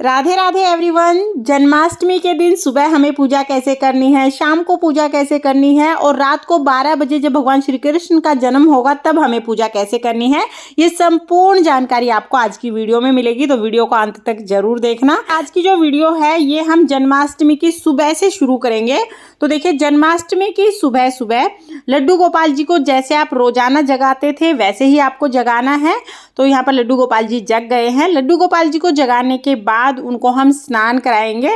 Radhe Radhe everyone. Janmashtami के दिन सुबह हमें पूजा कैसे करनी है, शाम को पूजा कैसे करनी है और रात को 12 बजे जब भगवान श्री कृष्ण का जन्म होगा तब हमें पूजा कैसे करनी है, ये संपूर्ण जानकारी आपको आज की वीडियो में मिलेगी। तो वीडियो को अंत तक जरूर देखना। आज की जो वीडियो है ये हम जन्माष्टमी की सुबह से शुरू करेंगे। तो देखिए, जन्माष्टमी की सुबह सुबह लड्डू गोपाल जी को जैसे आप रोजाना जगाते थे वैसे ही आपको जगाना है। तो यहाँ पर लड्डू गोपाल जी जग गए हैं। लड्डू गोपाल जी को जगाने के बाद उनको हम स्नान कराएंगे।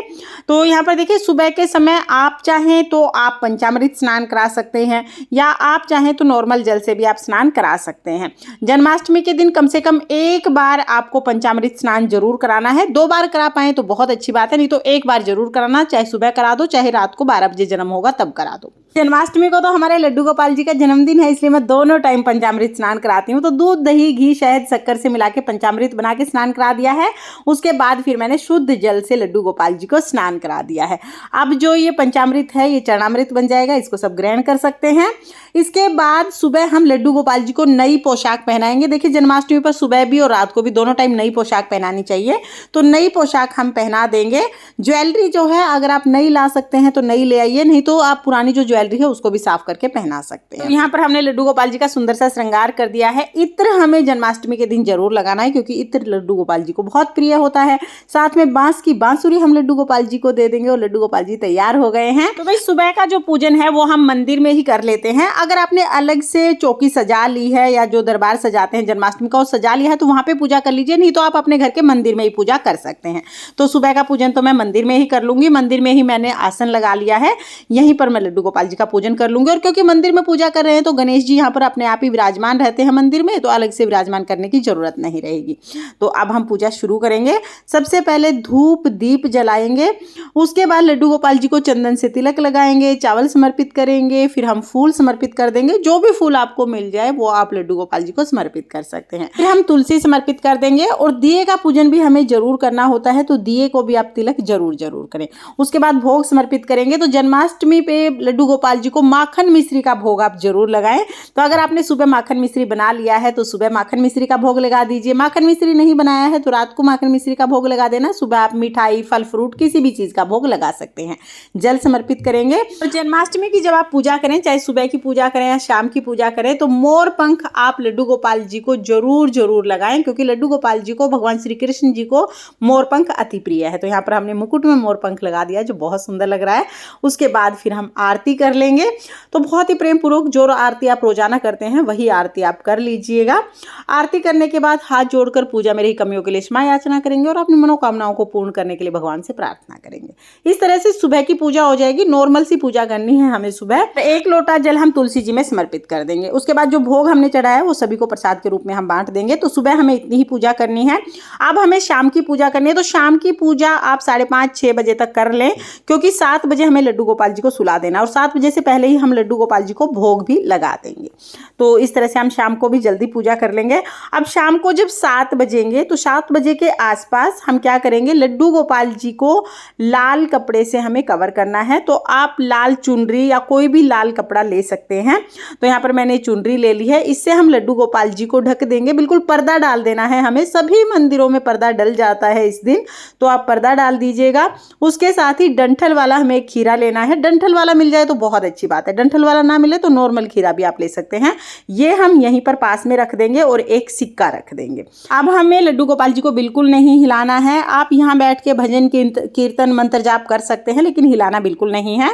तो यहाँ पर देखिए, सुबह के समय आप चाहें तो आप पंचामृत स्नान करा सकते हैं या आप चाहें तो नॉर्मल जल से भी आप स्नान करा सकते हैं। जन्माष्टमी के दिन कम से कम एक बार आपको पंचामृत स्नान जरूर कराना है। 2 बार करा पाएं तो बहुत अच्छी बात है, नहीं तो एक बार जरूर कराना, चाहे सुबह करा दो चाहे रात को 12 बजे जन्म होगा तब करा दो। जन्माष्टमी को तो हमारे लड्डू गोपाल जी का जन्मदिन है, इसलिए मैं दोनों टाइम पंचामृत स्नान कराती हूँ। तो दूध, दही, घी, शहद, शक्कर से मिला के पंचामृत बना के स्नान करा दिया है। उसके बाद फिर मैंने शुद्ध जल से लड्डू गोपाल जी को स्नान करा दिया है। अब जो ये पंचामृत है ये चरणामृत बन जाएगा, इसको सब ग्रहण कर सकते हैं। इसके बाद सुबह हम लड्डू गोपाल जी को नई पोशाक पहनाएंगे। देखिए, जन्माष्टमी पर सुबह भी और रात को भी दोनों टाइम नई पोशाक पहनानी चाहिए। तो नई पोशाक हम पहना देंगे। ज्वेलरी जो है अगर आप नई ला सकते हैं तो नई ले आइए, नहीं तो आप पुरानी जो ज्वेलरी है उसको भी साफ करके पहना सकते हैं। तो यहाँ पर हमने लड्डू गोपाल जी का सुंदर सा श्रृंगार कर दिया है। इत्र हमें जन्माष्टमी के दिन जरूर लगाना है क्योंकि इत्र लड्डू गोपाल जी को बहुत प्रिय होता है। साथ में बांस की बांसुरी हम लड्डू गोपाल जी को दे देंगे और लड्डू गोपाल जी तैयार हो गए हैं। तो भाई, सुबह का जो पूजन है वो हम मंदिर में ही कर लेते हैं। अगर आपने अलग से चौकी सजा ली है या जो दरबार सजाते हैं जन्माष्टमी का वो सजा लिया है तो वहां पे पूजा कर लीजिए, नहीं तो आप अपने घर के मंदिर में ही पूजा कर सकते हैं। तो सुबह का पूजन तो मैं मंदिर में ही कर लूंगी। मंदिर में ही मैंने आसन लगा लिया है, यहीं पर मैं लड्डू गोपाल जी का पूजन कर लूंगी। और क्योंकि मंदिर में पूजा कर रहे हैं तो गणेश जी यहाँ पर अपने आप ही विराजमान रहते हैं मंदिर में, तो अलग से विराजमान करने की जरूरत नहीं रहेगी। तो अब हम पूजा शुरू करेंगे। सबसे पहले धूप दीप जलाएंगे, उसके बाद लड्डू गोपाल जी को चंदन से तिलक लगाएंगे, चावल समर्पित करेंगे, फिर हम फूल समर्पित कर देंगे। जो भी फूल आपको मिल जाए वो आप लड्डू गोपाल जी को समर्पित कर सकते हैं। फिर हम तुलसी समर्पित कर देंगे और दिए का पूजन भी हमें जरूर करना होता है, तो दिए को भी आप तिलक जरूर करें। उसके बाद भोग समर्पित करेंगे। तो जन्माष्टमी पे लड्डू गोपाल जी को माखन मिश्री का भोग आप जरूर लगाएं। तो अगर आपने सुबह माखन मिश्री बना लिया है तो सुबह माखन मिश्री का भोग लगा दीजिए। माखन मिश्री नहीं बनाया है तो रात को माखन मिश्री का भोग लगा देना। सुबह आप मिठाई, फल फ्रूट किसी भी चीज का भोग लगा सकते हैं। जल समर्पित करेंगे। तो जन्माष्टमी की जब आप पूजा करें, चाहे सुबह की पूजा करें या शाम की पूजा करें, तो मोर पंख आप लड्डू गोपाल जी को जरूर लगाएं क्योंकि लड्डू गोपाल जी को, भगवान श्री कृष्ण जी को मोर पंख अति प्रिय है। तो यहाँ पर हमने मुकुट में मोर पंख लगा दिया जो बहुत सुंदर लग रहा है। उसके बाद फिर हम आरती कर लेंगे। तो बहुत ही प्रेम पूर्वक जो आरती आप रोजाना करते हैं वही आरती आप कर लीजिएगा। आरती करने के बाद हाथ जोड़कर पूजा में रही कमियों के लिए क्षमा याचना करेंगे और अपनी मनोकामनाओं को पूर्ण करने के लिए भगवान से प्रार्थना करेंगे। इस तरह से सुबह की पूजा हो जाएगी। नॉर्मल सी पूजा करनी है हमें सुबह। 1 लोटा जल हम तुलसी जी में समर्पित कर देंगे। उसके बाद जो भोग हमने चढ़ाया है वो सभी को प्रसाद के रूप में हम बांट देंगे। तो सुबह हमें इतनी ही पूजा करनी है। अब हमें शाम की पूजा करनी है। तो शाम की पूजा आप 5:30-6 बजे तक कर लें क्योंकि 7 बजे हमें लड्डू गोपाल जी को सुला देना और 7 बजे से पहले ही हम लड्डू गोपाल जी को भोग भी लगा देंगे। तो इस तरह से हम शाम को भी जल्दी पूजा कर लेंगे। अब शाम को जब 7 बजेंगे तो 7 बजे के आसपास हम क्या करेंगे, लड्डू गोपाल जी को लाल कपड़े से हमें कवर करना है। तो आप लाल चुनरी या कोई भी लाल कपड़ा ले सकते हैं। तो यहाँ पर मैंने चुनरी ले ली है। इससे हम लड्डू गोपाल जी को ढक देंगे। बिल्कुल पर्दा डाल देना है हमें। सभी मंदिरों में पर्दा डल जाता है इस दिन, तो आप पर्दा डाल दीजिएगा। उसके साथ ही डंठल वाला हमें एक खीरा लेना है। डंठल वाला मिल जाए तो बहुत अच्छी बात है, डंठल वाला ना मिले तो नॉर्मल खीरा भी आप ले सकते हैं। ये हम यहीं पर पास में रख देंगे और एक सिक्का रख देंगे। अब हमें लड्डू गोपाल जी को बिल्कुल नहीं हिलाना है। आप यहाँ बैठ के भजन कीर्तन मंत्र जाप कर सकते हैं लेकिन हिलाना बिल्कुल नहीं है।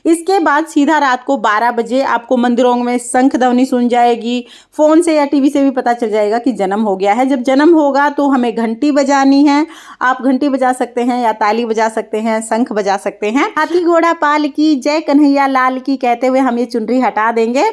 इसके बाद सीधा रात को 12 बजे आपको मंदिरों में शंख ध्वनि सुन जाएगी। फोन से या टीवी से भी पता चल जाएगा कि जन्म हो गया है। जब जन्म होगा तो हमें घंटी बजानी है। आप घंटी बजा सकते हैं या ताली बजा सकते हैं, शंख बजा सकते हैं। हाथी घोड़ा पाल की, जय कन्हैया लाल की कहते हुए हम ये चुनरी हटा देंगे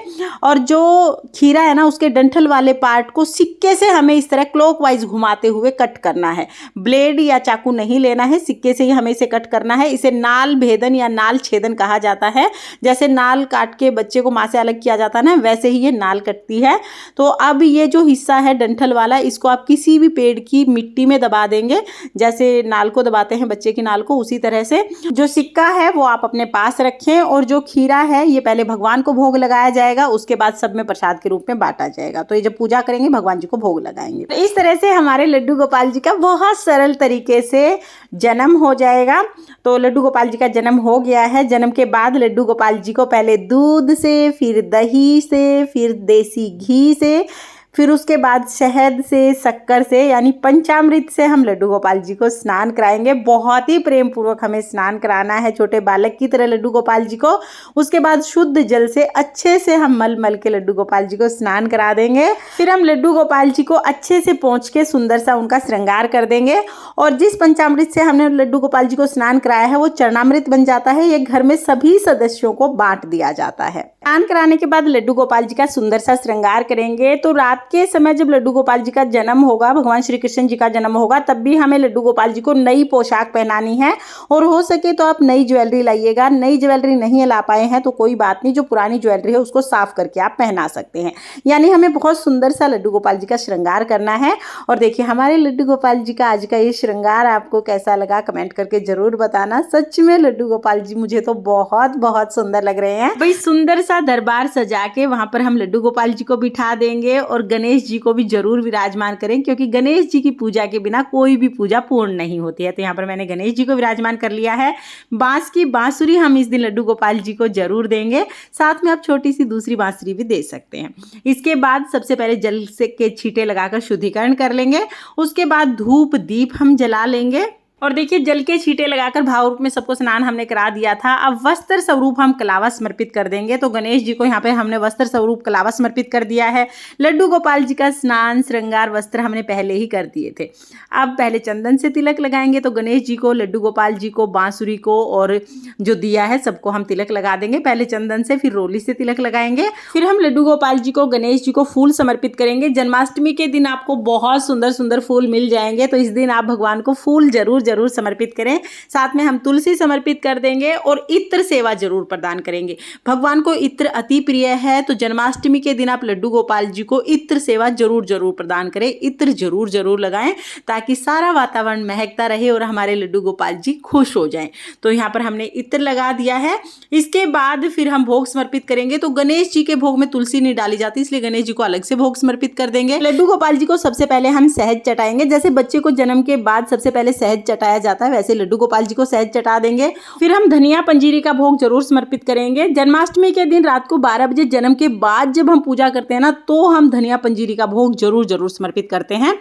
और जो खीरा है ना उसके डंठल वाले पार्ट को सिक्के से हमें इस तरह क्लॉकवाइज घुमाते हुए कट करना है। ब्लेड या चाकू नहीं लेना है, सिक्के से ही हमें इसे कट करना है। इसे नाल भेदन या नाल छेदन कहा जाता है। जैसे नाल काट के बच्चे को मां से अलग किया जाता है ना, वैसे ही ये नाल कटती है। तो अब ये जो हिस्सा है डंठल वाला, इसको आप किसी भी पेड़ की मिट्टी में दबा देंगे। जैसे नाल को दबाते हैं बच्चे की नाल को, उसी तरह से जो सिक्का है वो आप अपने पास रखें, और जो खीरा है ये पहले भगवान को भोग लगाया जाएगा, उसके बाद सब में प्रसाद के रूप में बांटा जाएगा। तो ये जब पूजा करेंगे भगवान जी को भोग लगाएंगे। तो इस तरह से हमारे लड्डू गोपाल जी का बहुत सरल तरीके से जन्म हो जाएगा। तो लड्डू गोपाल जी का जन्म हो गया है। जन्म के बाद लड्डू गोपाल जी को पहले दूध से, फिर दही से, फिर देसी घी से, फिर उसके बाद शहद से, शक्कर से, यानी पंचामृत से हम लड्डू गोपाल जी को स्नान कराएंगे। बहुत ही प्रेम पूर्वक हमें स्नान कराना है, छोटे बालक की तरह लड्डू गोपाल जी को। उसके बाद शुद्ध जल से अच्छे से हम मल मल के लड्डू गोपाल जी को स्नान करा देंगे। फिर हम लड्डू गोपाल जी को अच्छे से पोंछ के सुंदर सा उनका श्रृंगार कर देंगे। और जिस पंचामृत से हमने लड्डू गोपाल जी को स्नान कराया है वो चरणामृत बन जाता है। ये घर में सभी सदस्यों को बांट दिया जाता है। स्नान कराने के बाद लड्डू गोपाल जी का सुंदर सा श्रृंगार करेंगे। तो रात के समय जब लड्डू गोपाल जी का जन्म होगा, भगवान श्री कृष्ण जी का जन्म होगा, तब भी हमें लड्डू गोपाल जी को नई पोशाक पहनानी है। और हो सके तो आप नई ज्वेलरी लाइएगा। नई ज्वेलरी नहीं ला पाए हैं तो कोई बात नहीं, जो पुरानी ज्वेलरी है उसको साफ करके आप पहना सकते हैं। यानी हमें बहुत सुंदर सा लड्डू गोपाल जी का श्रृंगार करना है। और देखिए हमारे लड्डू गोपाल जी का आज का ये श्रृंगार आपको कैसा लगा कमेंट करके जरूर बताना। सच में लड्डू गोपाल जी मुझे तो बहुत बहुत सुंदर लग रहे हैं। भाई सुंदर सा दरबार सजा के वहां पर हम लड्डू गोपाल जी को बिठा देंगे और गणेश जी को भी जरूर विराजमान करें, क्योंकि गणेश जी की पूजा के बिना कोई भी पूजा पूर्ण नहीं होती है। तो यहाँ पर मैंने गणेश जी को विराजमान कर लिया है। बांस की बांसुरी हम इस दिन लड्डू गोपाल जी को जरूर देंगे। साथ में आप छोटी सी दूसरी बांसुरी भी दे सकते हैं। इसके बाद सबसे पहले जल से के छींटे लगाकर शुद्धिकरण कर लेंगे। उसके बाद धूप दीप हम जला लेंगे। और देखिए जल के छींटे लगाकर भाव रूप में सबको स्नान हमने करा दिया था। अब वस्त्र स्वरूप हम कलावा समर्पित कर देंगे। तो गणेश जी को यहाँ पे हमने वस्त्र स्वरूप कलावा समर्पित कर दिया है। लड्डू गोपाल जी का स्नान श्रृंगार वस्त्र हमने पहले ही कर दिए थे। अब पहले चंदन से तिलक लगाएंगे। तो गणेश जी को, लड्डू गोपाल जी को, बांसुरी को और जो दिया है सबको हम तिलक लगा देंगे। पहले चंदन से, फिर रोली से तिलक लगाएंगे। फिर हम लड्डू गोपाल जी को, गणेश जी को फूल समर्पित करेंगे। जन्माष्टमी के दिन आपको बहुत सुंदर सुंदर फूल मिल जाएंगे। तो इस दिन आप भगवान को फूल जरूर समर्पित करें। साथ में हम तुलसी समर्पित कर देंगे और इत्र सेवा जरूर प्रदान करेंगे। भगवान को इत्र अति प्रिय है। तो जन्माष्टमी के दिन आप लड्डू गोपाल जी को इत्र सेवा जरूर प्रदान करें। इत्र जरूर लगाएं ताकि सारा वातावरण महकता रहे और हमारे लड्डू गोपाल जी खुश हो जाएं। तो यहाँ पर हमने इत्र लगा दिया है। इसके बाद फिर हम भोग समर्पित करेंगे। तो गणेश जी के भोग में तुलसी नहीं डाली जाती, इसलिए गणेश जी को अलग से भोग समर्पित कर देंगे। लड्डू गोपाल जी को सबसे पहले हम शहद चटाएंगे। जैसे बच्चे को जन्म के बाद सबसे पहले शहद चटाया जाता है, वैसे लड्डू गोपाल जी को शहद चटा देंगे। फिर हम धनिया पंजीरी का भोग जरूर समर्पित करेंगे। जन्माष्टमी के दिन रात को 12 बजे जन्म के बाद जब हम पूजा करते हैं ना, तो हम धनिया पंजीरी का भोग जरूर समर्पित करते हैं।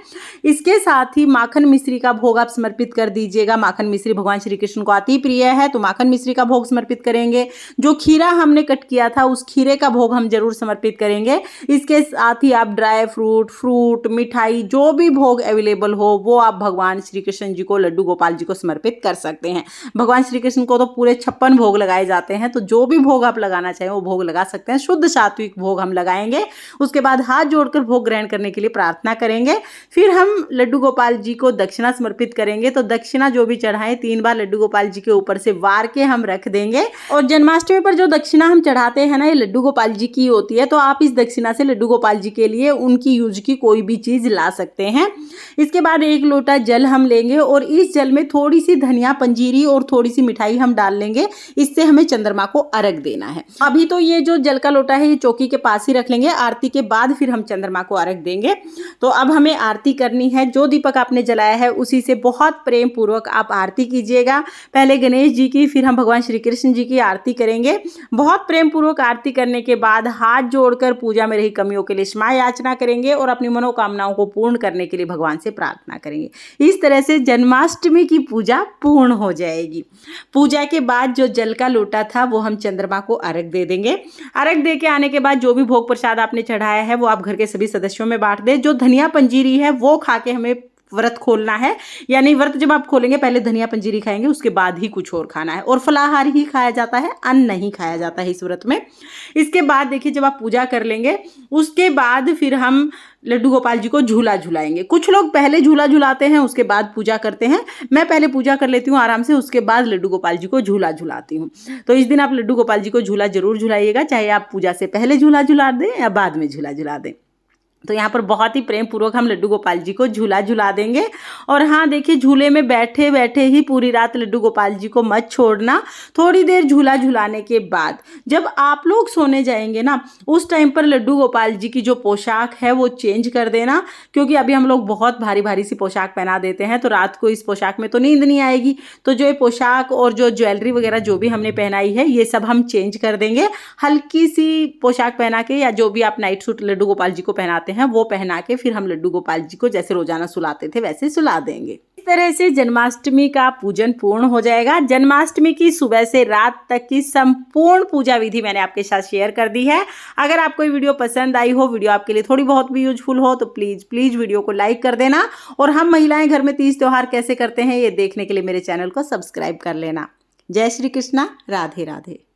इसके साथ ही माखन मिश्री का भोग आप समर्पित कर दीजिएगा। माखन मिश्री भगवान श्री कृष्ण को अति प्रिय है, तो माखन मिश्री का भोग समर्पित करेंगे। जो खीरा हमने कट किया था उस खीरे का भोग हम जरूर समर्पित करेंगे। इसके साथ ही आप ड्राई फ्रूट, मिठाई, जो भी भोग अवेलेबल हो वो आप भगवान श्री कृष्ण जी को, लड्डू गोपाल जी को समर्पित कर सकते हैं। भगवान श्री कृष्ण को तो पूरे 56 भोग लगाए जाते हैं। तो जो भी भोग आप लगाना चाहें वो भोग लगा सकते हैं। शुद्ध सात्विक भोग हम लगाएंगे। उसके बाद हाथ जोड़कर भोग ग्रहण करने के लिए प्रार्थना करेंगे। फिर हम लड्डू गोपाल जी को दक्षिणा समर्पित करेंगे। तो दक्षिणा जो भी चढ़ाएं 3 बार लड्डू गोपाल जी के ऊपर से वार के हम रख देंगे। और जन्माष्टमी पर जो दक्षिणा हम चढ़ाते हैं ना, ये लड्डू गोपाल जी की होती है। तो आप इस दक्षिणा से लड्डू गोपाल जी के लिए उनकी यूज की कोई भी चीज ला सकते हैं। इसके बाद 1 लोटा जल हम लेंगे और इस जल में थोड़ी सी धनिया पंजीरी और थोड़ी सी मिठाई हम डाल लेंगे। इससे हमें चंद्रमा को अर्घ देना है। अभी तो ये जो जल का लोटा है ये चौकी के पास ही रख लेंगे। आरती के बाद फिर हम चंद्रमा को अर्घ देंगे। तो अब हमें आरती करनी है। जो दीपक आपने जलाया है उसी से बहुत प्रेम पूर्वक आप आरती कीजिएगा। पहले गणेश जी की, फिर हम भगवान श्री कृष्ण जी की आरती करेंगे। बहुत प्रेम पूर्वक आरती करने के बाद हाथ जोड़कर पूजा में रही कमियों के लिए क्षमा याचना करेंगे और अपनी मनोकामनाओं को पूर्ण करने के लिए भगवान से प्रार्थना करेंगे। इस तरह से जन्माष्टमी की पूजा पूर्ण हो जाएगी। पूजा के बाद जो जल का लोटा था वो हम चंद्रमा को अर्घ दे देंगे। अर्घ दे के आने के बाद जो भी भोग प्रसाद आपने चढ़ाया है वो आप घर के सभी सदस्यों में बांट दें। जो धनिया पंजीरी है वो खा के हमें व्रत खोलना है। यानी व्रत जब आप खोलेंगे पहले धनिया पंजीरी खाएंगे, उसके बाद ही कुछ और खाना है। और फलाहार ही खाया जाता है, अन्न नहीं खाया जाता है इस व्रत में। इसके बाद देखिए जब आप पूजा कर लेंगे उसके बाद फिर हम लड्डू गोपाल जी को झूला झुलाएंगे। कुछ लोग पहले झूला झुलाते हैं उसके बाद पूजा करते हैं। मैं पहले पूजा कर लेती हूँ आराम से, उसके बाद लड्डू गोपाल जी को झूला झुलाती हूँ। तो इस दिन आप लड्डू गोपाल जी को झूला जरूर झुलाइएगा, चाहे आप पूजा से पहले झूला झुला दें या बाद में झूला झुला दें। तो यहाँ पर बहुत ही प्रेम पूर्वक हम लड्डू गोपाल जी को झूला झूला देंगे। और हाँ देखिए, झूले में बैठे बैठे ही पूरी रात लड्डू गोपाल जी को मत छोड़ना। थोड़ी देर झूला झूलाने के बाद जब आप लोग सोने जाएंगे ना, उस टाइम पर लड्डू गोपाल जी की जो पोशाक है वो चेंज कर देना, क्योंकि अभी हम लोग बहुत भारी भारी सी पोशाक पहना देते हैं तो रात को इस पोशाक में तो नींद नहीं आएगी। तो जो ये पोशाक और जो ज्वेलरी वगैरह जो भी हमने पहनाई है ये सब हम चेंज कर देंगे। हल्की सी पोशाक पहना के, या जो भी आप नाइट सूट लड्डू गोपाल जी को पहनाते हैं वो पहना के फिर हम लड्डू गोपाल जी को जैसे रोजाना सुलाते थे वैसे सुला देंगे। इस तरह से जन्माष्टमी का पूजन पूर्ण हो जाएगा। जन्माष्टमी की सुबह से रात तक की संपूर्ण पूजा विधि मैंने आपके साथ शेयर कर दी है। अगर आपको ये वीडियो पसंद आई हो, वीडियो आपके लिए थोड़ी बहुत भी यूजफुल हो, तो प्लीज वीडियो को लाइक कर देना। और हम महिलाएं घर में तीज त्योहार कैसे करते हैं ये देखने के लिए मेरे चैनल को सब्सक्राइब कर लेना। जय श्री कृष्णा, राधे राधे।